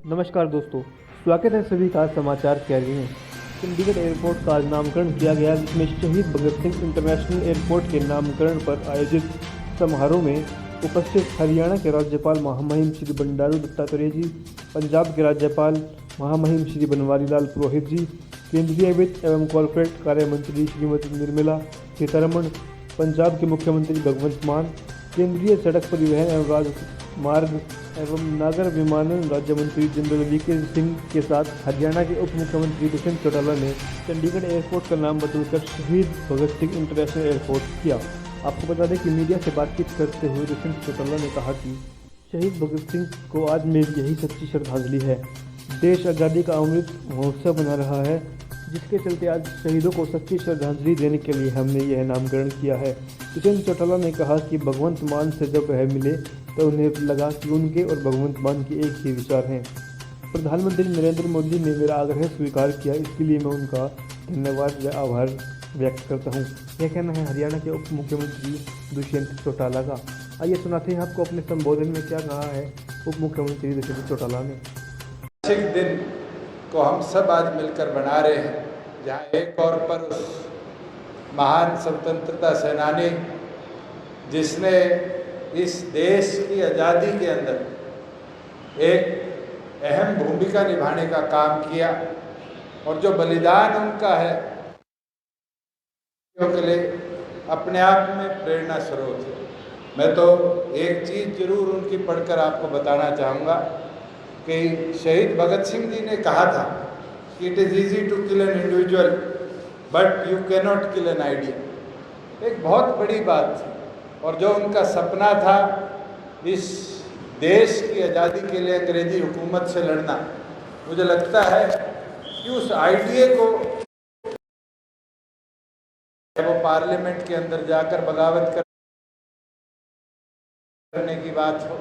नमस्कार दोस्तों, स्वागत है सभी का समाचार कैरी में। चंडीगढ़ एयरपोर्ट का आज नामकरण किया गया, जिसमें शहीद भगत सिंह इंटरनेशनल एयरपोर्ट के नामकरण पर आयोजित समारोह में उपस्थित हरियाणा के राज्यपाल महामहिम श्री बंडारू दत्तात्रेय जी, पंजाब के राज्यपाल महामहिम श्री बनवारी लाल पुरोहित जी, केंद्रीय वित्त एवं कॉर्पोरेट कार्य मंत्री श्रीमती निर्मला सीतारमण, पंजाब के मुख्यमंत्री भगवंत मान, केंद्रीय सड़क परिवहन एवं राजमार्ग एवं नागर विमानन राज्य मंत्री जनरल वीके सिंह के साथ हरियाणा के उप मुख्यमंत्री दुष्यंत चौटाला ने चंडीगढ़ एयरपोर्ट का नाम बदलकर शहीद भगत सिंह इंटरनेशनल एयरपोर्ट किया। आपको बता दें कि मीडिया से बातचीत करते हुए दुष्यंत चौटाला ने कहा कि शहीद भगत सिंह को आज मेरी यही सच्ची श्रद्धांजलि है। देश आज़ादी का अमृत महोत्सव मना रहा है, जिसके चलते आज शहीदों को सच्ची श्रद्धांजलि देने के लिए हमने यह नामकरण किया है। दुष्यंत चौटाला ने कहा कि भगवंत मान से जब वह मिले तो उन्हें लगा कि उनके और भगवंत मान के एक ही विचार हैं। प्रधानमंत्री नरेंद्र मोदी ने मेरा आग्रह स्वीकार किया, इसके लिए मैं उनका धन्यवाद व आभार व्यक्त करता हूं। यह कहना है हरियाणा के उप मुख्यमंत्री दुष्यंत चौटाला का। आइए सुनाते हैं आपको अपने संबोधन में क्या कहा है उप मुख्यमंत्री दुष्यंत चौटाला ने। ऐतिहासिक दिन को हम सब आज मिलकर बना रहे हैं, जहाँ एक और पर उस महान स्वतंत्रता सेनानी जिसने इस देश की आज़ादी के अंदर एक अहम भूमिका निभाने का काम किया और जो बलिदान उनका है के लिए अपने आप में प्रेरणा स्रोत है। मैं तो एक चीज़ जरूर उनकी पढ़कर आपको बताना चाहूँगा कि शहीद भगत सिंह जी ने कहा था कि it is easy to kill an individual but you can not kill an idea. एक बहुत बड़ी बात थी और जो उनका सपना था इस देश की आज़ादी के लिए अंग्रेजी हुकूमत से लड़ना, मुझे लगता है कि उस आइडिया को वो पार्लियामेंट के अंदर जाकर बगावत करने की बात हो,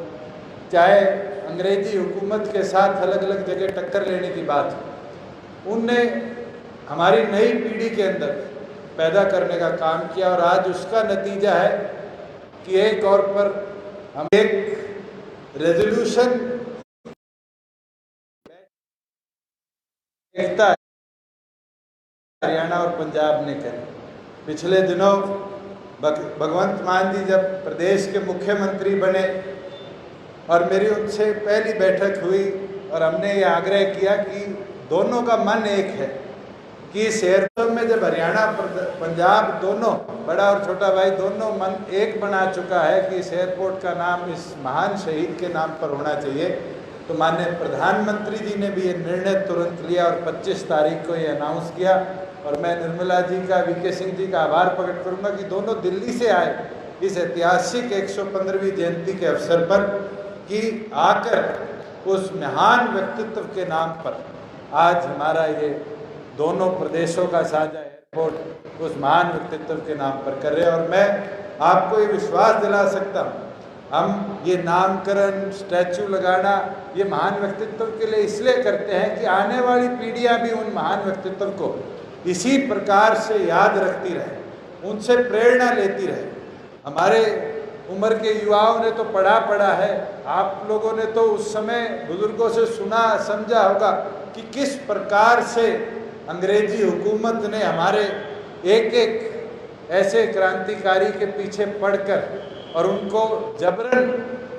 चाहे अंग्रेजी हुकूमत के साथ अलग अलग जगह टक्कर लेने की बात हो, उनने हमारी नई पीढ़ी के अंदर पैदा करने का काम किया और आज उसका नतीजा है कि एक और पर हम एक रेजोल्यूशन एकता हरियाणा और पंजाब ने करी। पिछले दिनों भगवंत मान जी जब प्रदेश के मुख्यमंत्री बने और मेरी उनसे पहली बैठक हुई और हमने ये आग्रह किया कि दोनों का मन एक है कि इस एयरपोर्ट में जब हरियाणा पंजाब दोनों बड़ा और छोटा भाई दोनों मन एक बना चुका है कि इस एयरपोर्ट का नाम इस महान शहीद के नाम पर होना चाहिए, तो माननीय प्रधानमंत्री जी ने भी ये निर्णय तुरंत लिया और 25 तारीख को ये अनाउंस किया। और मैं निर्मला जी का, वीके सिंह जी का आभार प्रकट करूंगा कि दोनों दिल्ली से आए इस ऐतिहासिक 115वीं जयंती के अवसर पर कि आकर उस महान व्यक्तित्व के नाम पर आज हमारा ये दोनों प्रदेशों का साझा एयरपोर्ट उस महान व्यक्तित्व के नाम पर कर रहे हैं। और मैं आपको ये विश्वास दिला सकता हूँ, हम ये नामकरण, स्टैचू लगाना ये महान व्यक्तित्व के लिए इसलिए करते हैं कि आने वाली पीढ़ियाँ भी उन महान व्यक्तित्व को इसी प्रकार से याद रखती रहे, उनसे प्रेरणा लेती रहे। हमारे उम्र के युवाओं ने तो पढ़ा है, आप लोगों ने तो उस समय बुजुर्गों से सुना समझा होगा कि किस प्रकार से अंग्रेजी हुकूमत ने हमारे एक एक ऐसे क्रांतिकारी के पीछे पड़कर और उनको जबरन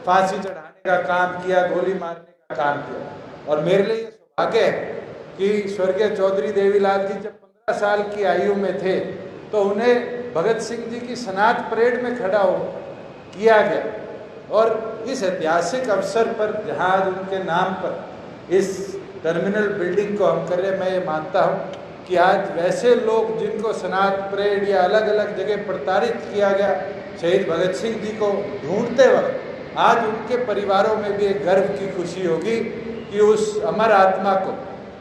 फांसी चढ़ाने का काम किया, गोली मारने का काम किया। और मेरे लिए ये सौभाग्य है कि स्वर्गीय चौधरी देवीलाल जी जब 15 साल की आयु में थे तो उन्हें भगत सिंह जी की सनात परेड में खड़ा हो किया गया। और इस ऐतिहासिक अवसर पर जहाँ उनके नाम पर इस टर्मिनल बिल्डिंग को हम कर रहे, मैं ये मानता हूँ कि आज वैसे लोग जिनको सनात परेड या अलग अलग जगह प्रताड़ित किया गया, शहीद भगत सिंह जी को ढूंढते वक्त आज उनके परिवारों में भी एक गर्व की खुशी होगी कि उस अमर आत्मा को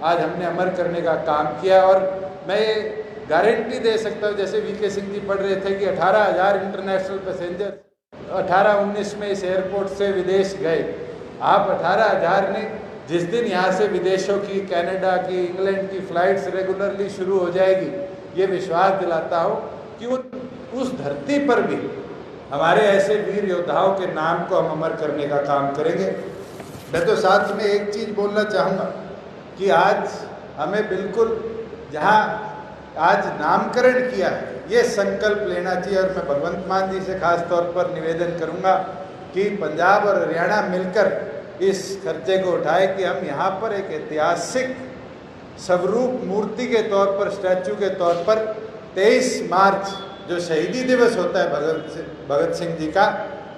आज हमने अमर करने का काम किया। और मैं ये गारंटी दे सकता हूँ, जैसे वीके सिंह जी पढ़ रहे थे कि 18,000 इंटरनेशनल पैसेंजर 18-19 में इस एयरपोर्ट से विदेश गए। आप 18,000 ने जिस दिन यहाँ से विदेशों की, कनाडा की, इंग्लैंड की फ़्लाइट्स रेगुलरली शुरू हो जाएगी, ये विश्वास दिलाता हूँ कि उस धरती पर भी हमारे ऐसे वीर योद्धाओं के नाम को हम अमर करने का काम करेंगे। मैं तो साथ में एक चीज़ बोलना चाहूँगा कि आज हमें बिल्कुल जहाँ आज नामकरण किया है ये संकल्प लेना चाहिए, और मैं भगवंत मान जी से खास तौर पर निवेदन करूँगा कि पंजाब और हरियाणा मिलकर इस खर्चे को उठाए कि हम यहाँ पर एक ऐतिहासिक स्वरूप मूर्ति के तौर पर, स्टैचू के तौर पर 23 मार्च जो शहीदी दिवस होता है भगत सिंह जी का,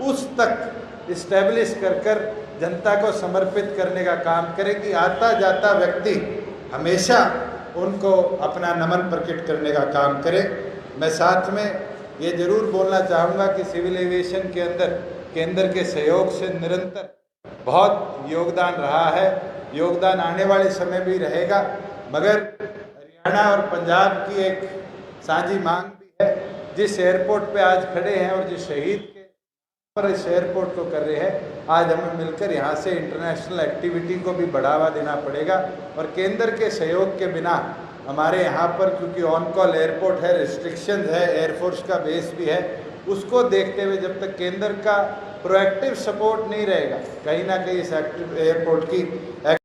उस तक इस्टेब्लिश कर जनता को समर्पित करने का काम करें कि आता जाता व्यक्ति हमेशा उनको अपना नमन प्रकट करने का काम करे। मैं साथ में ये जरूर बोलना चाहूँगा कि सिविल एविएशन के अंदर केंद्र के सहयोग से निरंतर बहुत योगदान रहा है, योगदान आने वाले समय भी रहेगा, मगर हरियाणा और पंजाब की एक साझी मांग भी है। जिस एयरपोर्ट पे आज खड़े हैं और जिस शहीद के पर इस एयरपोर्ट को कर रहे हैं, आज हमें मिलकर यहाँ से इंटरनेशनल एक्टिविटी को भी बढ़ावा देना पड़ेगा, और केंद्र के सहयोग के बिना हमारे यहाँ पर, क्योंकि ऑन कॉल एयरपोर्ट है, रिस्ट्रिक्शंस है, एयरफोर्स का बेस भी है, उसको देखते हुए जब तक केंद्र का प्रोएक्टिव सपोर्ट नहीं रहेगा, कहीं ना कहीं इस एयरपोर्ट की